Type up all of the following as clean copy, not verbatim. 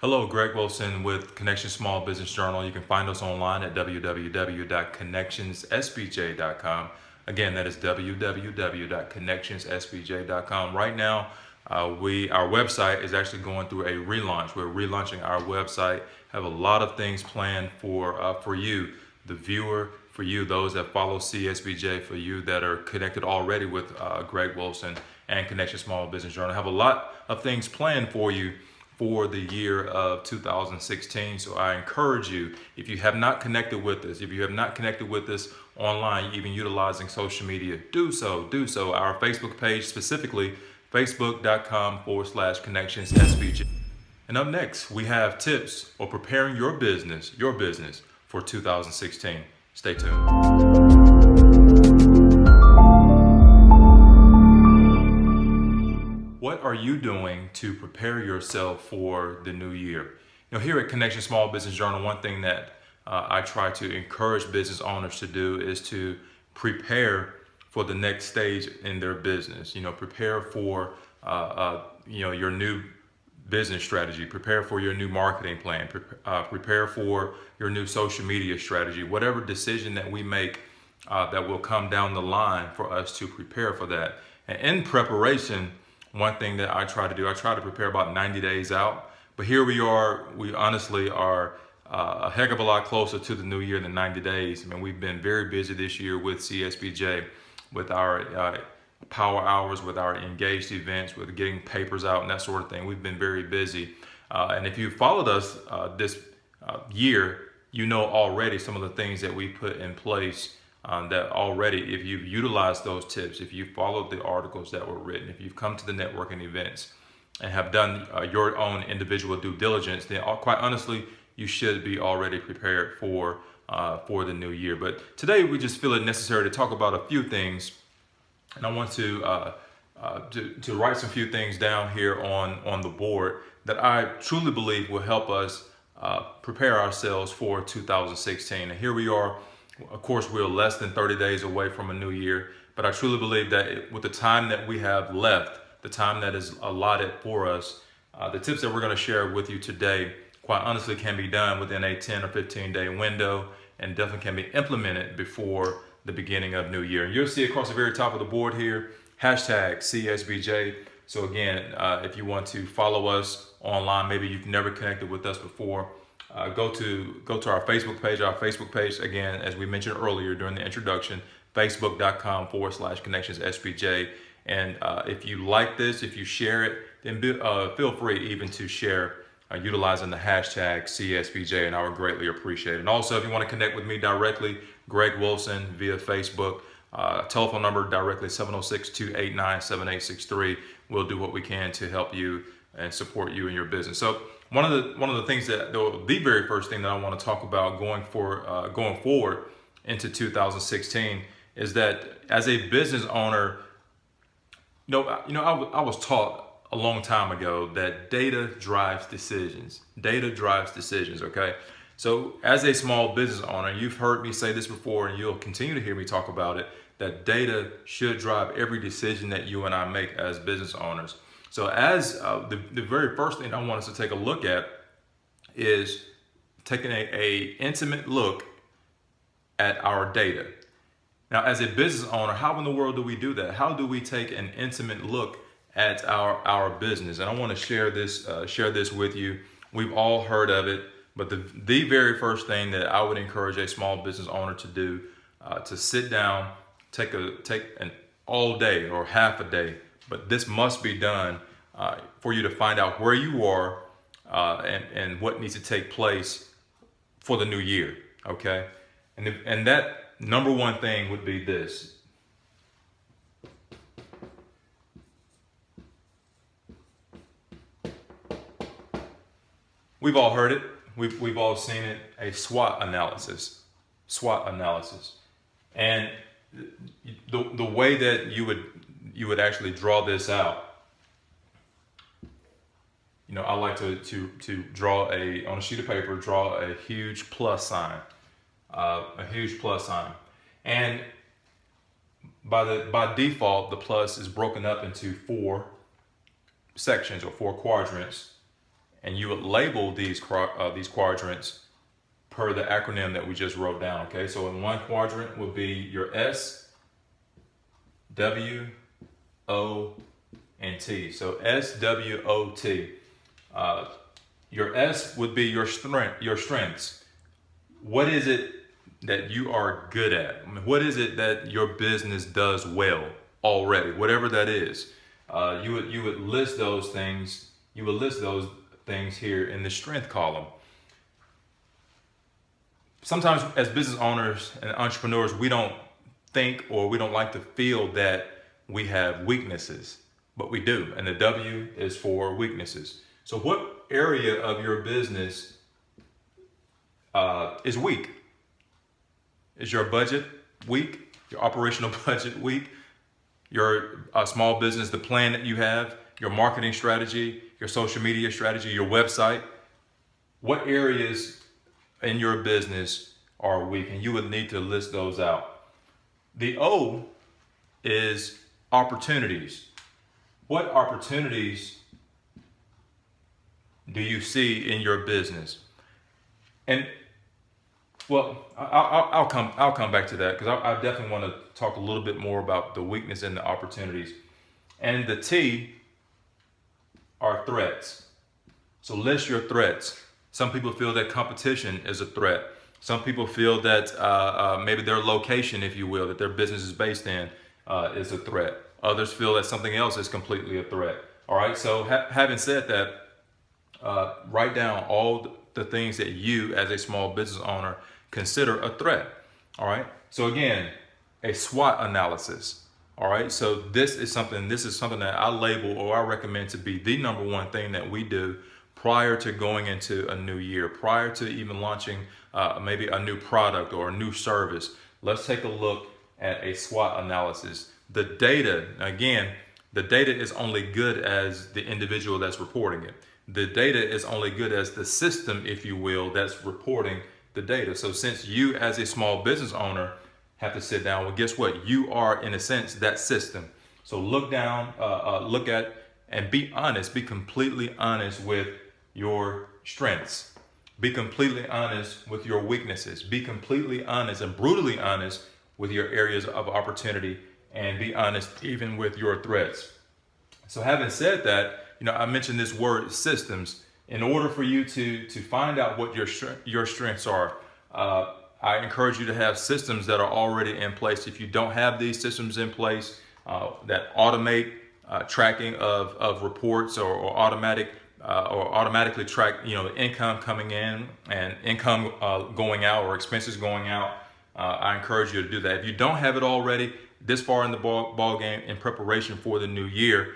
Hello, Greg Wilson with Connection Small Business Journal. You can find us online at www.connectionssbj.com. Again, that is www.connectionssbj.com. Right now, our website is actually going through a relaunch. We're relaunching our website. Have a lot of things planned for you, the viewer, for you, those that follow CSBJ, for you that are connected already with Greg Wilson and Connection Small Business Journal. Have a lot of things planned for you for the year of 2016. So I encourage you, if you have not connected with us, if you have not connected with us online, even utilizing social media, do so. Our Facebook page specifically, facebook.com/connectionssbj. And up next, we have tips for preparing your business for 2016. Stay tuned. What are you doing to prepare yourself for the new year? Here at Connection Small Business Journal, one thing that I try to encourage business owners to do is to prepare for the next stage in their business. Prepare for your new business strategy. Prepare for your new marketing plan. Prepare for your new social media strategy. Whatever decision that we make that will come down the line for us to prepare for that. And in preparation, one thing that I try to prepare about 90 days out. But here we are, we honestly are a heck of a lot closer to the new year than 90 days. We've been very busy this year with CSBJ, with our power hours, with our engaged events, with getting papers out and that sort of thing. We've been very busy. And if you followed us this year, you know already some of the things that we put in place that already, if you've utilized those tips, if you've followed the articles that were written, if you've come to the networking events and have done your own individual due diligence, then quite honestly, you should be already prepared for the new year. But today we just feel it necessary to talk about a few things, and I want to write some few things down here on the board that I truly believe will help us prepare ourselves for 2016. And here we are. Of course, we're less than 30 days away from a new year, but I truly believe that with the time that we have left, the time that is allotted for us, the tips that we're going to share with you today, quite honestly, can be done within a 10 or 15 day window and definitely can be implemented before the beginning of new year. And you'll see across the very top of the board here, #CSBJ. So again, if you want to follow us online, maybe you've never connected with us before, go to our Facebook page. Our Facebook page, again, as we mentioned earlier during the introduction, facebook.com/connectionssbj. And if you like this, if you share it, then feel free even to share utilizing the #CSBJ, and I would greatly appreciate it. And also, if you want to connect with me directly, Greg Wilson via Facebook, telephone number directly 706-289-7863. We'll do what we can to help you and support you in your business. So one of the things that the very first thing that I want to talk about going forward into 2016 is that as a business owner, I was taught a long time ago that data drives decisions. Data drives decisions. Okay, so as a small business owner, you've heard me say this before, and you'll continue to hear me talk about it, that data should drive every decision that you and I make as business owners. So as the very first thing I want us to take a look at is taking a intimate look at our data. Now, as a business owner, how in the world do we do that? How do we take an intimate look at our business? And I want to share this with you. We've all heard of it, but the very first thing that I would encourage a small business owner to do, to sit down, take an all day or half a day, but this must be done for you to find out where you are and what needs to take place for the new year. Okay, and that number one thing would be this. We've all heard it. We've all seen it. A SWOT analysis. SWOT analysis, and the way that you would actually draw this out. I like to draw on a sheet of paper, draw a huge plus sign, and by default, the plus is broken up into 4 sections or 4 quadrants, and you would label these quadrants per the acronym that we just wrote down. Okay, so in one quadrant would be your S, W, O, and T. So S, W, O, T. Your S would be your strengths. What is it that you are good at? I mean, what is it that your business does well already? Whatever that is, you would list those things. You would list those things here in the strength column. Sometimes as business owners and entrepreneurs, we don't think, or we don't like to feel that we have weaknesses, but we do. And the W is for weaknesses. So what area of your business is weak? Is your budget weak? Your operational budget weak? Your small business, the plan that you have, your marketing strategy, your social media strategy, your website? What areas in your business are weak? And you would need to list those out. The O is opportunities. What opportunities do you see in your business? And well, I'll come back to that, because I definitely want to talk a little bit more about the weakness and the opportunities. And the T are threats. So list your threats. Some people feel that competition is a threat. Some people feel that maybe their location, if you will, that their business is based in, is a threat. Others feel that something else is completely a threat. All right. So having said that, write down all the things that you, as a small business owner, consider a threat. All right. So again, a SWOT analysis. All right. So this is something that I label, or I recommend to be the number one thing that we do prior to going into a new year, prior to even launching maybe a new product or a new service. Let's take a look at a SWOT analysis. The data, again, the data is only good as the individual that's reporting it. The data is only good as the system, if you will, that's reporting the data. So since you, as a small business owner, have to sit down, well, guess what? You are, in a sense, that system. So look down, look at, and be honest, be completely honest with your strengths. Be completely honest with your weaknesses. Be completely honest and brutally honest with your areas of opportunity, and be honest even with your threats. So having said that, I mentioned this word systems. In order for you to find out what your strengths are, I encourage you to have systems that are already in place. If you don't have these systems in place that automate tracking of reports, or automatically track income coming in and income going out, or expenses going out, I encourage you to do that. If you don't have it already this far in the ball game, in preparation for the new year,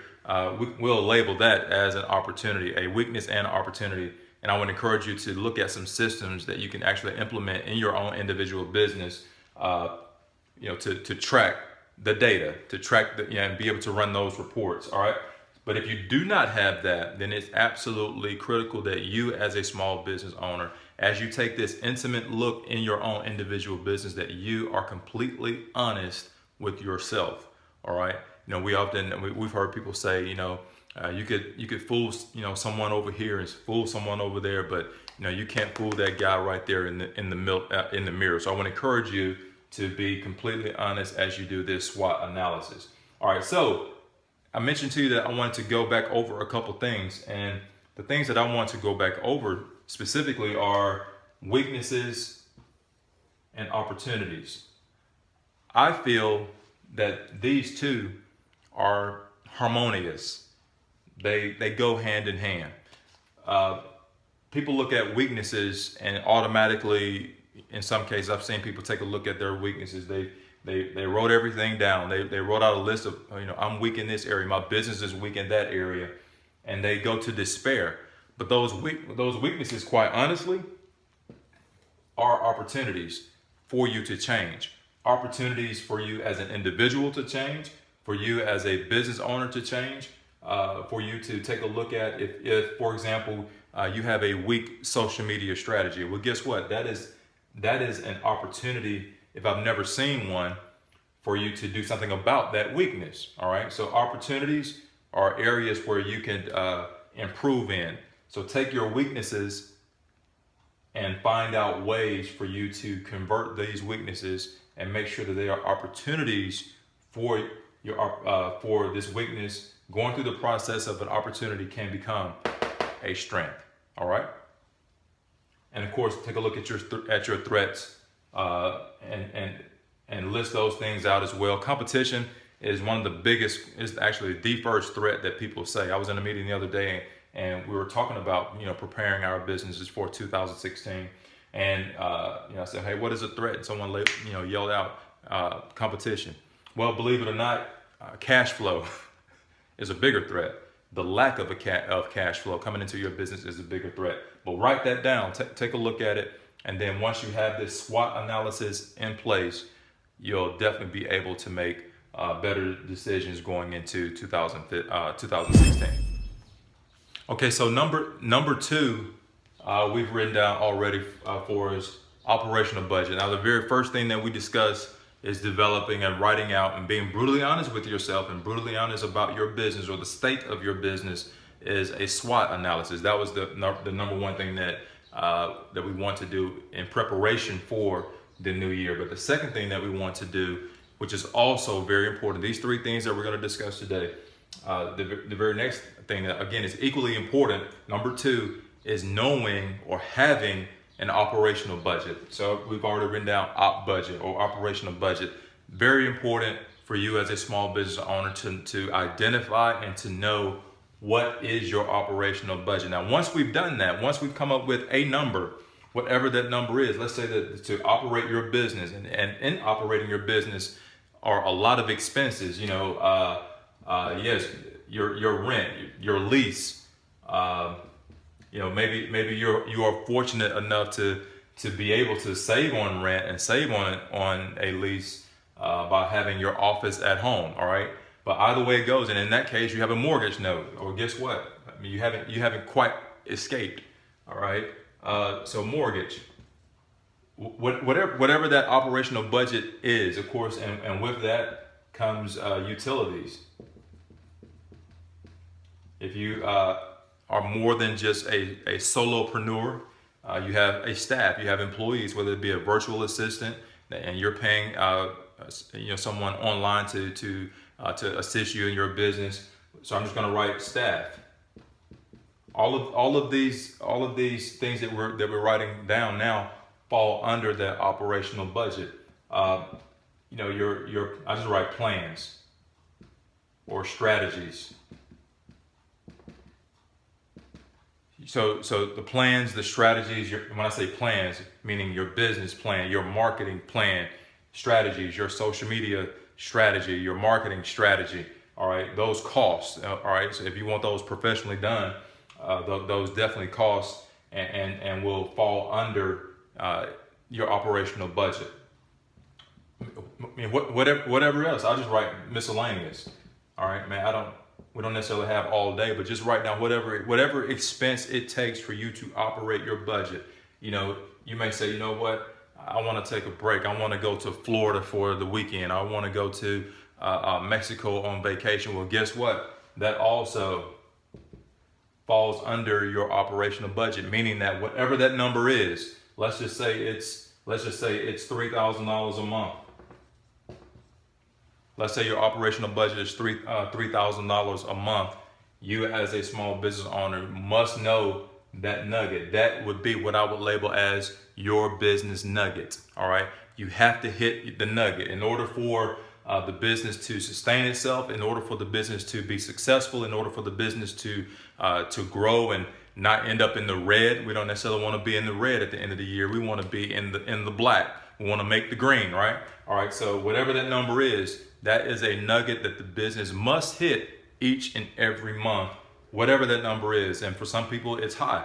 we'll label that as an opportunity, a weakness and an opportunity. And I would encourage you to look at some systems that you can actually implement in your own individual business, to track the data, to track and be able to run those reports. All right. But if you do not have that, then it's absolutely critical that you, as a small business owner, as you take this intimate look in your own individual business, that you are completely honest with yourself. All right. We've heard people say, you could fool, someone over here and fool someone over there, but you can't fool that guy right there in the mirror. So I want to encourage you to be completely honest as you do this SWOT analysis. All right. So I mentioned to you that I wanted to go back over a couple things, and the things that I want to go back over specifically are weaknesses and opportunities. I feel that these two are harmonious. They go hand in hand. People look at weaknesses and automatically, in some cases, I've seen people take a look at their weaknesses. They wrote everything down. They wrote out a list of, I'm weak in this area. My business is weak in that area. And they go to despair. But those weaknesses, quite honestly, are opportunities for you to change. Opportunities for you as an individual to change, for you as a business owner to change, for you to take a look at if for example, you have a weak social media strategy. Well, guess what? That is an opportunity, if I've never seen one, for you to do something about that weakness. All right. So opportunities are areas where you can improve in. So take your weaknesses and find out ways for you to convert these weaknesses and make sure that they are opportunities for for this weakness. Going through the process of an opportunity can become a strength. All right. And of course, take a look at your threats and list those things out as well. Competition is one of the biggest, is actually the first threat that people say. I was in a meeting the other day and we were talking about, preparing our businesses for 2016. And, I said, hey, what is a threat? And someone, yelled out competition. Well, believe it or not, cash flow is a bigger threat. The lack of cash flow coming into your business is a bigger threat. But write that down, take a look at it. And then once you have this SWOT analysis in place, you'll definitely be able to make better decisions going into 2016. Okay, so number two, we've written down already for us operational budget. Now, the very first thing that we discuss is developing and writing out and being brutally honest with yourself and brutally honest about your business or the state of your business is a SWOT analysis. That was the number one thing that we want to do in preparation for the new year. But the second thing that we want to do, which is also very important, these three things that we're going to discuss today, the very next thing that again is equally important, number two, is knowing or having an operational budget. So we've already written down op budget or operational budget. Very important for you as a small business owner to identify and to know what is your operational budget. Now, once we've done that, once we've come up with a number, whatever that number is, let's say that to operate your business and in operating your business are a lot of expenses, yes, your rent, your lease, maybe you are fortunate enough to be able to save on rent and save on a lease by having your office at home. All right. But either way it goes, and in that case, you have a mortgage note, or guess what? I mean, you haven't quite escaped. All right. So mortgage, whatever that operational budget is, of course, and with that comes utilities. If you are more than just a solopreneur, you have a staff, you have employees, whether it be a virtual assistant, and you're paying someone online to assist you in your business. So I'm just going to write staff. All of these things that we're writing down now fall under that operational budget. I just write plans or strategies. So the plans, the strategies, when I say plans, meaning your business plan, your marketing plan, strategies, your social media strategy, your marketing strategy, all right, those costs, all right, so if you want those professionally done, those definitely cost and will fall under your operational budget. I mean, whatever else, I'll just write miscellaneous, all right, man, we don't necessarily have all day, but just write down whatever expense it takes for you to operate your budget. You may say, you know what, I want to take a break. I want to go to Florida for the weekend. I want to go to Mexico on vacation. Well, guess what? That also falls under your operational budget, meaning that whatever that number is, let's just say it's $3,000 a month. Let's say your operational budget is $3,000 a month. You as a small business owner must know that nugget. That would be what I would label as your business nugget. All right. You have to hit the nugget in order for the business to sustain itself, in order for the business to be successful, in order for the business to grow and not end up in the red. We don't necessarily want to be in the red at the end of the year. We want to be in the black. We want to make the green, right? All right. So whatever that number is, that is a nugget that the business must hit each and every month, whatever that number is. And for some people, it's high.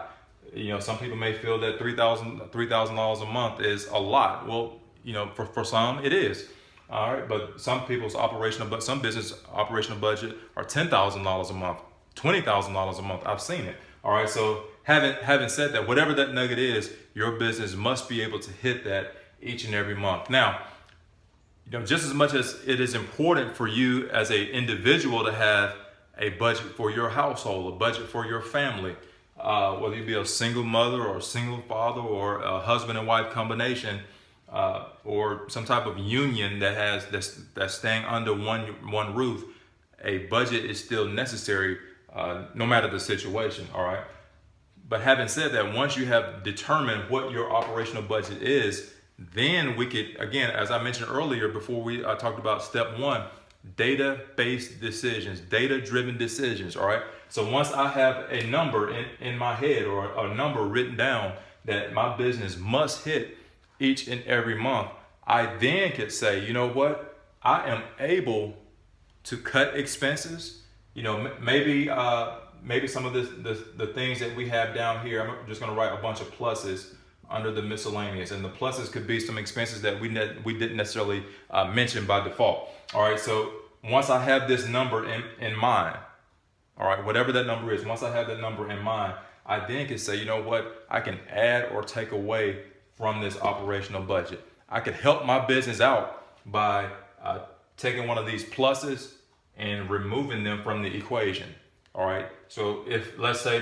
Some people may feel that $3,000 a month is a lot. Well, for some it is. All right, but some business operational budget are $10,000 a month, $20,000 a month. I've seen it. All right, so having said that, whatever that nugget is, your business must be able to hit that each and every month. Now, just as much as it is important for you as an individual to have a budget for your household, a budget for your family, whether you be a single mother or a single father or a husband and wife combination, or some type of union that's staying under one roof, a budget is still necessary, no matter the situation. All right. But having said that, once you have determined what your operational budget is, then we could, again, as I mentioned earlier, before we talked about step one, data-based decisions, data-driven decisions. All right. So once I have a number in my head, or a number written down that my business must hit each and every month, I then could say, you know what, I am able to cut expenses. You know, maybe some of the things that we have down here, I'm just going to write a bunch of pluses under the miscellaneous, and the pluses could be some expenses that we didn't necessarily mention by default. All right, so once I have this number in mind, all right, whatever that number is, once I have that number in mind, I then can say, you know what, I can add or take away from this operational budget. I could help my business out by taking one of these pluses and removing them from the equation. All right, so if let's say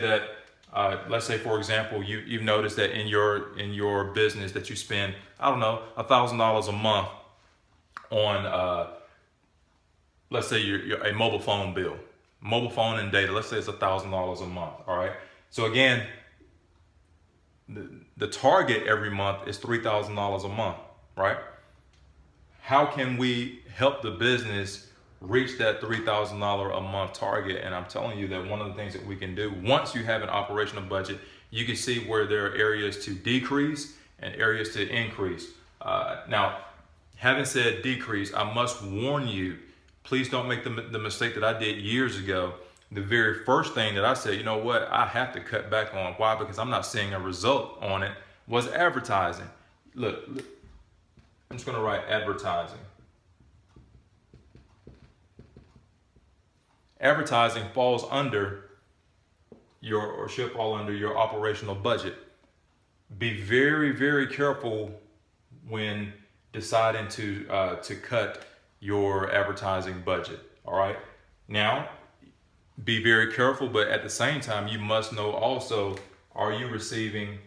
for example, you've noticed that in your business that you spend, I don't know, $1,000 a month on let's say you're a mobile phone bill, mobile phone and data. Let's say it's $1,000 a month. All right, so again, the target every month is $3,000 a month, right? How can we help the business reach that $3,000 a month target? And I'm telling you that one of the things that we can do, once you have an operational budget, you can see where there are areas to decrease and areas to increase. Now, having said decrease, I must warn you, please don't make the mistake that I did years ago. The very first thing that I said, you know what, I have to cut back on. Why? Because I'm not seeing a result on it, was advertising. Look, I'm just going to write advertising. Advertising falls under or should fall under your operational budget. Be very, very careful when deciding to cut your advertising budget. All right. Now, be very careful, but at the same time, you must know also, are you receiving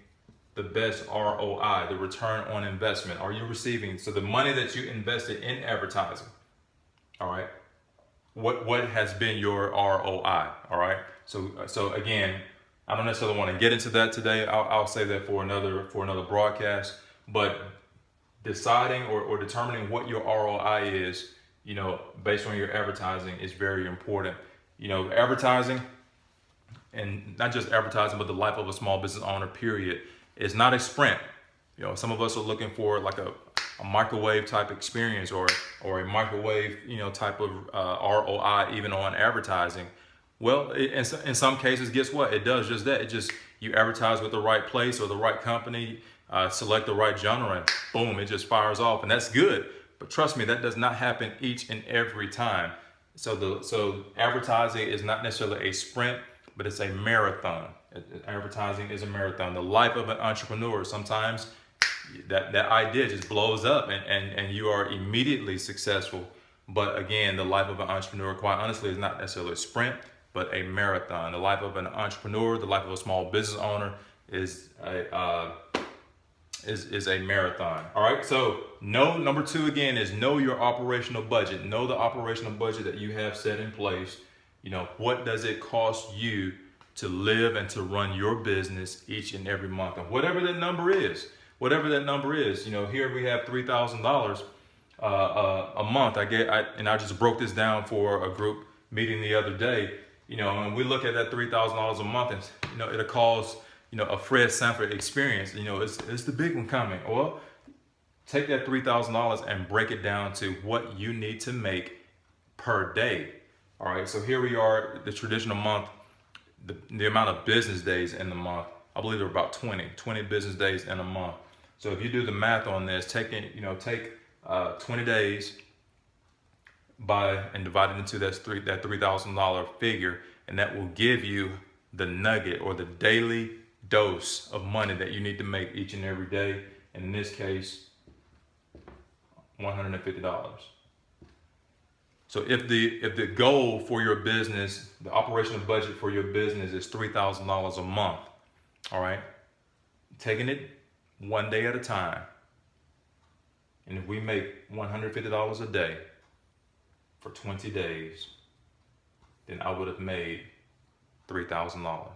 the best ROI, the return on investment? Are you receiving, so the money that you invested in advertising, all right, what has been your ROI? All right. So again, I don't necessarily want to get into that today. I'll say that for another broadcast. But deciding or determining what your ROI is, you know, based on your advertising is very important. You know, advertising, and not just advertising, but the life of a small business owner, period, is not a sprint. You know, some of us are looking for like a microwave type experience, or a microwave, you know, type of ROI even on advertising. Well, in some cases, guess what? It does just that. It just, you advertise with the right place or the right company, select the right genre, and boom, it just fires off, and that's good. But trust me, that does not happen each and every time. So advertising is not necessarily a sprint, but it's a marathon. Advertising is a marathon. The life of an entrepreneur, sometimes that idea just blows up and you are immediately successful. But again, the life of an entrepreneur, quite honestly, is not necessarily a sprint, but a marathon. The life of an entrepreneur, the life of a small business owner is a marathon. All right. So number two, again, is know your operational budget. Know the operational budget that you have set in place. You know, what does it cost you to live and to run your business each and every month? And whatever that number is, you know, here we have $3,000 a month. I just broke this down for a group meeting the other day. You know, and we look at that $3,000 a month, and you know, it'll cause, you know, a Fred Sanford experience. You know, it's the big one coming. Well, take that $3,000 and break it down to what you need to make per day. All right. So here we are, the traditional month, the amount of business days in the month. I believe there are about 20 business days in a month. So if you do the math on this, take 20 days and divide it into that $3,000 figure, and that will give you the nugget or the daily dose of money that you need to make each and every day. And in this case, $150. So if the goal for your business, the operational budget for your business is $3,000 a month, All right. Taking it one day at a time. And if we make $150 a day for 20 days, then I would have made $3,000.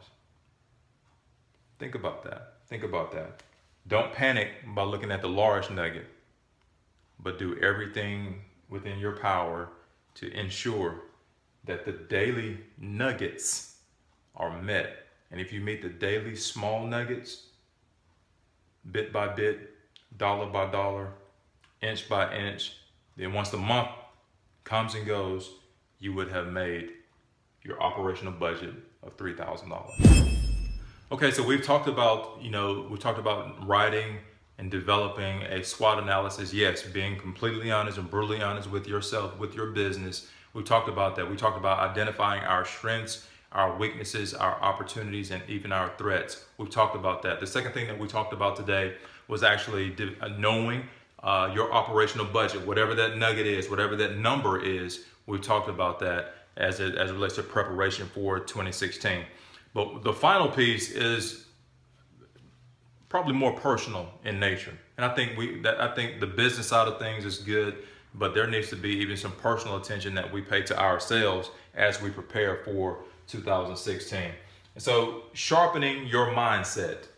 Think about that. Think about that. Don't panic by looking at the large nugget, but do everything within your power to ensure that the daily nuggets are met. And if you meet the daily small nuggets, bit by bit, dollar by dollar, inch by inch, then once the month comes and goes, you would have made your operational budget of $3,000. Okay, so we've talked about, writing and developing a SWOT analysis. Yes, being completely honest and brutally honest with yourself, with your business. We talked about that. We talked about identifying our strengths, our weaknesses, our opportunities, and even our threats. We've talked about that. The second thing that we talked about today was actually knowing your operational budget, whatever that nugget is, whatever that number is. We've talked about that as it relates to preparation for 2016. But the final piece is probably more personal in nature. And I think the business side of things is good, but there needs to be even some personal attention that we pay to ourselves as we prepare for 2016. And so sharpening your mindset.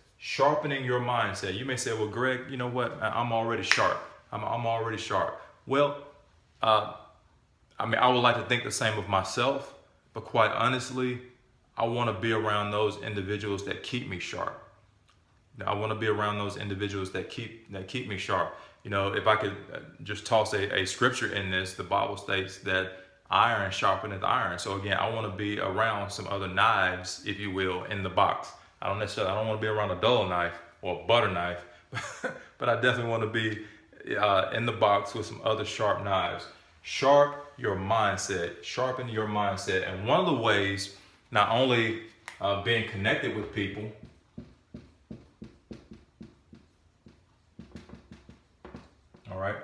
You may say, well, Greg, you know what? I'm already sharp. I'm already sharp. Well, I would like to think the same of myself, but quite honestly, I want to be around those individuals that keep me sharp. I want to be around those individuals that keep me sharp. If I could just toss a scripture in this, the Bible states that iron sharpeneth iron. So again, I want to be around some other knives, if you will, in the box. I don't want to be around a dull knife or a butter knife, but I definitely want to be in the box with some other sharp knives. Sharpen your mindset. And one of the ways, not only being connected with people, all right.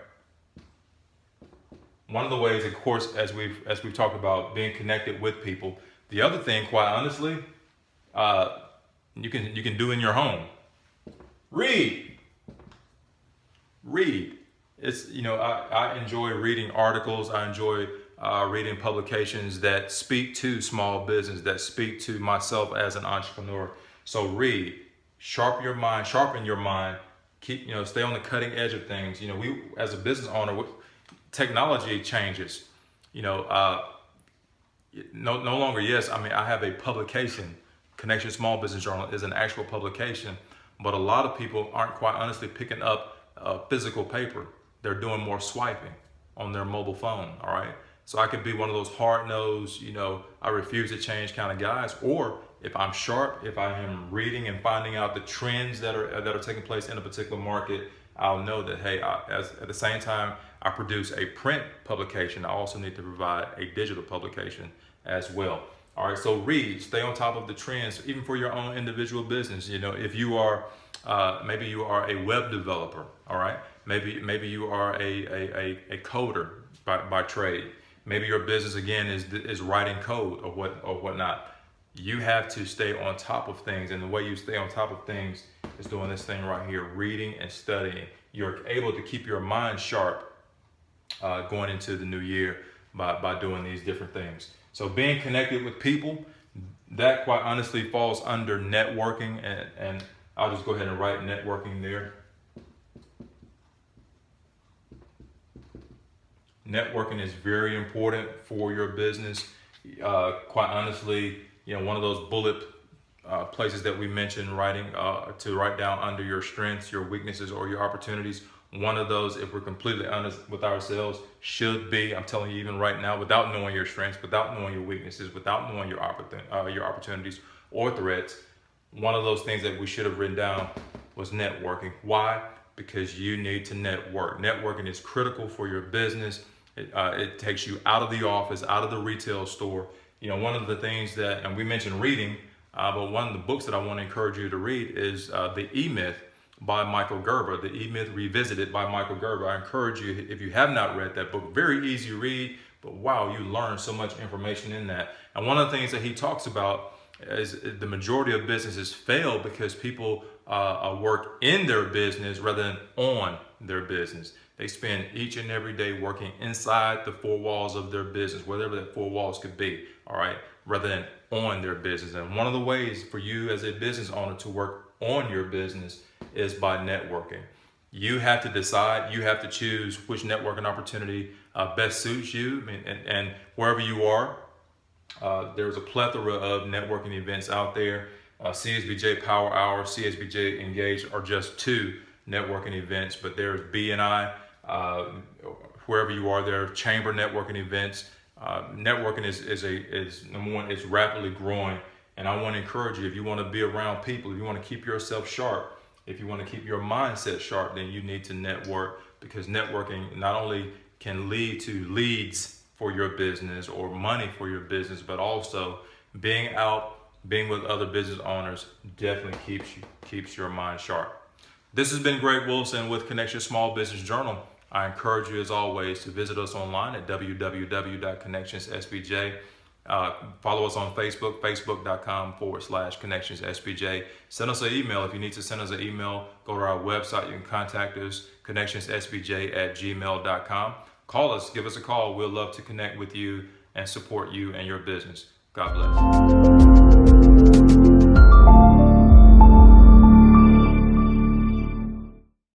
One of the ways, of course, as we've talked about being connected with people. The other thing, quite honestly, you can do in your home. Read. It's I enjoy reading articles. I enjoy reading publications that speak to small business, that speak to myself as an entrepreneur. So read, sharpen your mind, keep, stay on the cutting edge of things. We, as a business owner, technology changes, no longer, yes, I have a publication. Connection Small Business Journal is an actual publication, but a lot of people aren't quite honestly picking up physical paper. They're doing more swiping on their mobile phone, all right? So I could be one of those hard-nosed, I refuse to change kind of guys. Or if I'm sharp, if I am reading and finding out the trends that are taking place in a particular market, I'll know that, hey, at the same time I produce a print publication, I also need to provide a digital publication as well. All right, so read, stay on top of the trends, even for your own individual business. If you are, maybe you are a web developer, all right? Maybe you are a coder by trade. Maybe your business again is writing code or whatnot. You have to stay on top of things, and the way you stay on top of things is doing this thing right here, reading and studying. You're able to keep your mind sharp going into the new year by doing these different things. So being connected with people, that quite honestly falls under networking, and I'll just go ahead and write networking there. Networking is very important for your business. Quite honestly, one of those bullet places that we mentioned, to write down under your strengths, your weaknesses, or your opportunities. One of those, if we're completely honest with ourselves, should be, I'm telling you even right now, without knowing your strengths, without knowing your weaknesses, without knowing your opportunities or threats, one of those things that we should have written down was networking. Why? Because you need to network. Networking is critical for your business. It takes you out of the office, out of the retail store. One of the things that, and we mentioned reading, but one of the books that I want to encourage you to read is The E-Myth by Michael Gerber. The E-Myth Revisited by Michael Gerber. I encourage you, if you have not read that book, very easy read, but wow, you learn so much information in that. And one of the things that he talks about As the majority of businesses fail because people work in their business rather than on their business. They spend each and every day working inside the four walls of their business, whatever that four walls could be, all right, rather than on their business. And one of the ways for you as a business owner to work on your business is by networking. You have to decide, you have to choose which networking opportunity best suits you. And wherever you are, there's a plethora of networking events out there. CSBJ Power Hour, CSBJ Engage are just two networking events, but there's BNI, wherever you are, there are chamber networking events. Networking is number one, it's rapidly growing. And I want to encourage you, if you want to be around people, if you want to keep yourself sharp, if you want to keep your mindset sharp, then you need to network, because networking not only can lead to leads for your business or money for your business, but also being out, being with other business owners definitely keeps your mind sharp. This has been Greg Wilson with Connection Small Business Journal. I encourage you, as always, to visit us online at www.connectionssbj. Follow us on Facebook, facebook.com/connectionssbj. Send us an email. If you need to send us an email, go to our website. You can contact us, connectionssbj@gmail.com. Call us, give us a call. We'll love to connect with you and support you and your business. God bless.